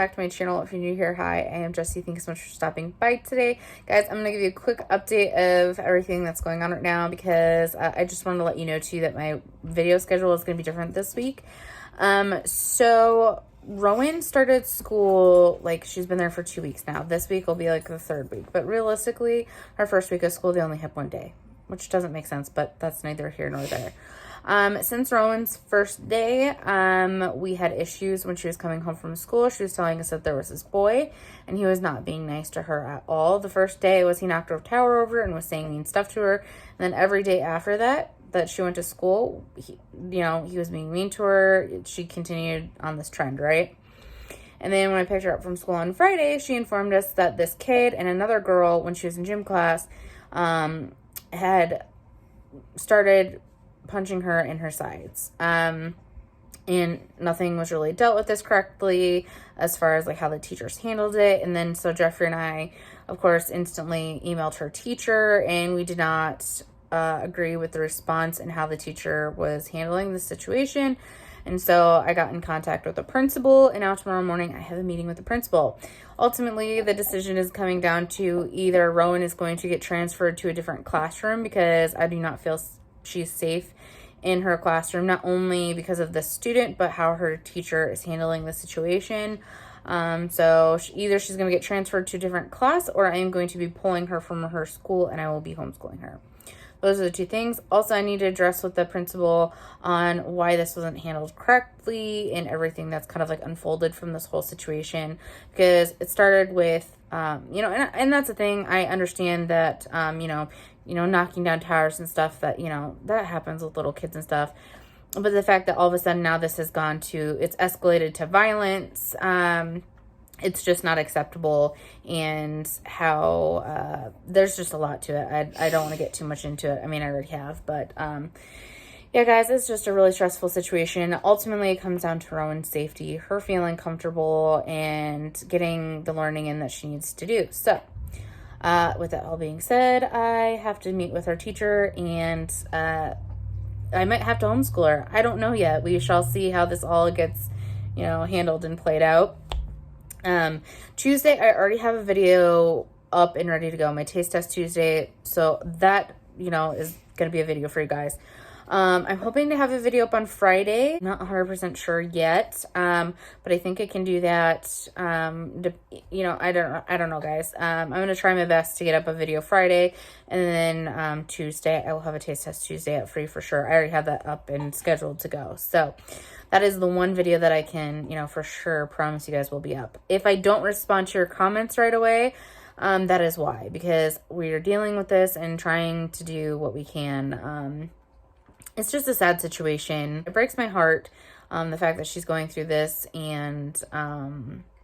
back to my channel. If you're new here, hi, I am Jessie. Thanks so much for stopping by today. Guys, I'm going to give you a quick update of everything that's going on right now because I just wanted to let you know too that my video schedule is going to be different this week. So Rowan started school, like she's been there for 2 weeks now. This week will be like the third week, but realistically, her first week of school, they only have one day, which doesn't make sense, but that's neither here nor there. Since Rowan's first day, we had issues when she was coming home from school. She was telling us that there was this boy and he was not being nice to her at all. The first day was he knocked her tower over and was saying mean stuff to her. And then every day after that she went to school, he was being mean to her. She continued on this trend, right? And then when I picked her up from school on Friday, she informed us that this kid and another girl, when she was in gym class, had started punching her in her sides. And nothing was really dealt with this correctly as far as like how the teachers handled it. And then so Jeffrey and I, of course, instantly emailed her teacher, and we did not agree with the response and how the teacher was handling the situation. And so I got in contact with the principal, and now tomorrow morning I have a meeting with the principal. Ultimately, the decision is coming down to either Rowan is going to get transferred to a different classroom because I do not feel she's safe in her classroom, not only because of the student, but how her teacher is handling the situation. So either she's going to get transferred to a different class, or I am going to be pulling her from her school and I will be homeschooling her. Those are the two things. Also, I need to address with the principal on why this wasn't handled correctly and everything that's kind of like unfolded from this whole situation, because it started with, and that's the thing. I understand that, knocking down towers and stuff that, that happens with little kids and stuff. But the fact that all of a sudden now this has it's escalated to violence, it's just not acceptable, and how there's just a lot to it. I don't want to get too much into it. I mean, I already have, but yeah, guys, it's just a really stressful situation. Ultimately, it comes down to Rowan's safety, her feeling comfortable, and getting the learning in that she needs to do. So with that all being said, I have to meet with her teacher, and I might have to homeschool her. I don't know yet. We shall see how this all gets, handled and played out. Tuesday, I already have a video up and ready to go. My taste test Tuesday. So that, is going to be a video for you guys. I'm hoping to have a video up on Friday. Not 100% sure yet. But I think I can do that. I don't know, guys. I'm going to try my best to get up a video Friday, and then, Tuesday, I will have a taste test Tuesday up free for sure. I already have that up and scheduled to go. So that is the one video that I can, for sure promise you guys will be up. If I don't respond to your comments right away, that is why, because we are dealing with this and trying to do what we can. It's just a sad situation. It breaks my heart, the fact that she's going through this, and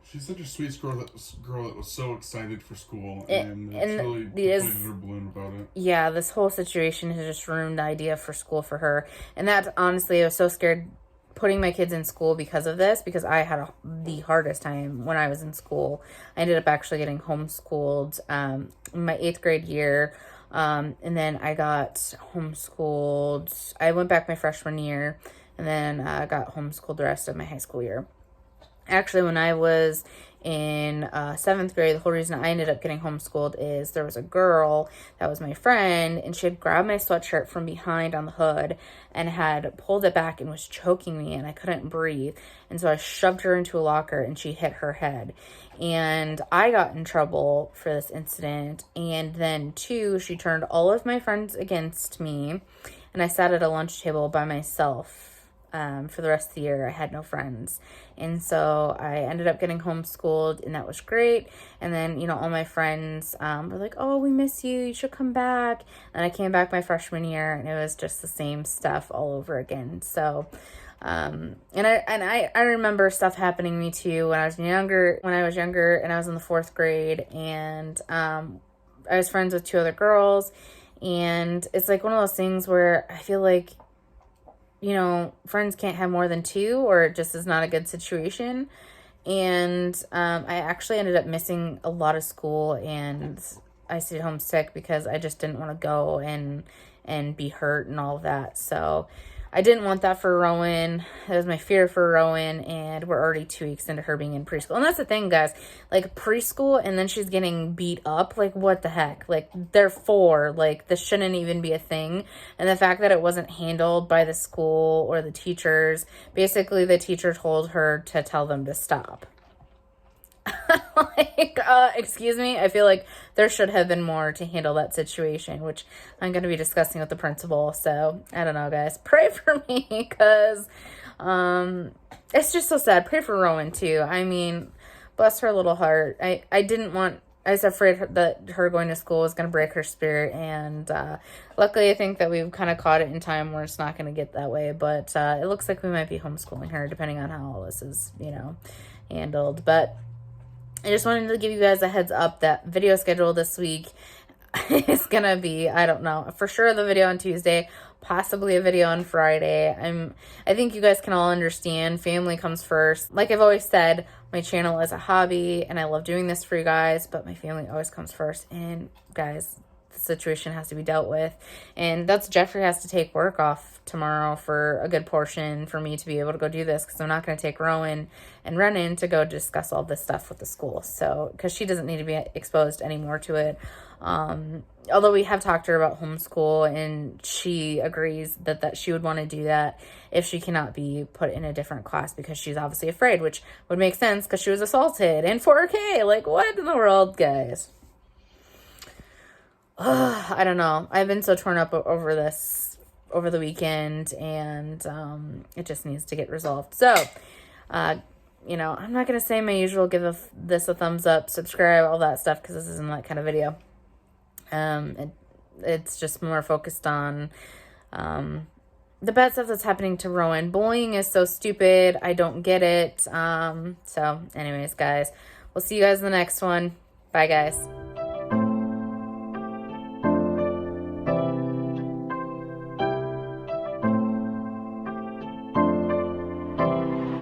she's such a sweet girl that was so excited for school, and it's really deflated her balloon about it. Yeah, this whole situation has just ruined the idea for school for her, and that honestly, I was so scared putting my kids in school because of this, because I had the hardest time when I was in school. I ended up actually getting homeschooled in my 8th grade year. And then I got homeschooled. I went back my freshman year, and then I got homeschooled the rest of my high school year. Actually, when I was in 7th grade, the whole reason I ended up getting homeschooled is there was a girl that was my friend, and she had grabbed my sweatshirt from behind on the hood and had pulled it back and was choking me, and I couldn't breathe. And so I shoved her into a locker, and she hit her head. And I got in trouble for this incident. And then, too, she turned all of my friends against me, and I sat at a lunch table by myself. For the rest of the year, I had no friends. And so I ended up getting homeschooled, and that was great. And then, all my friends were like, oh, we miss you. You should come back. And I came back my freshman year, and it was just the same stuff all over again. So, and I remember stuff happening to me too when I was younger, and I was in the 4th grade, and I was friends with 2 other girls. And it's like one of those things where I feel like, friends can't have more than 2, or it just is not a good situation. And I actually ended up missing a lot of school, and I stayed home sick because I just didn't want to go and be hurt and all of that. So I didn't want that for Rowan. It was my fear for Rowan, and we're already 2 weeks into her being in preschool. And that's the thing, guys. Like, preschool, and then she's getting beat up. Like, what the heck? Like, they're 4. Like, this shouldn't even be a thing. And the fact that it wasn't handled by the school or the teachers, basically the teacher told her to tell them to stop. Like, excuse me, I feel like there should have been more to handle that situation, which I'm going to be discussing with the principal. So I don't know, guys, pray for me, because it's just so sad. Pray for Rowan too. I mean, bless her little heart. I was afraid that her going to school was going to break her spirit, and luckily I think that we've kind of caught it in time where it's not going to get that way. But it looks like we might be homeschooling her, depending on how all this is, handled. But I just wanted to give you guys a heads up that video schedule this week is going to be, I don't know, for sure the video on Tuesday, possibly a video on Friday. I think you guys can all understand family comes first. Like I've always said, my channel is a hobby and I love doing this for you guys, but my family always comes first. And guys, the situation has to be dealt with. And that's Jeffrey has to take work off tomorrow for a good portion for me to be able to go do this, because I'm not going to take Rowan and Renan to go discuss all this stuff with the school. So, because she doesn't need to be exposed anymore to it. Although we have talked to her about homeschool, and she agrees that she would want to do that if she cannot be put in a different class, because she's obviously afraid, which would make sense because she was assaulted in 4K. Like, what in the world, guys? I don't know. I've been so torn up over this over the weekend, and it just needs to get resolved. So, I'm not going to say my usual give this a thumbs up, subscribe, all that stuff, because this isn't that kind of video. It's just more focused on the bad stuff that's happening to Rowan. Bullying is so stupid. I don't get it. So anyways, guys, we'll see you guys in the next one. Bye, guys.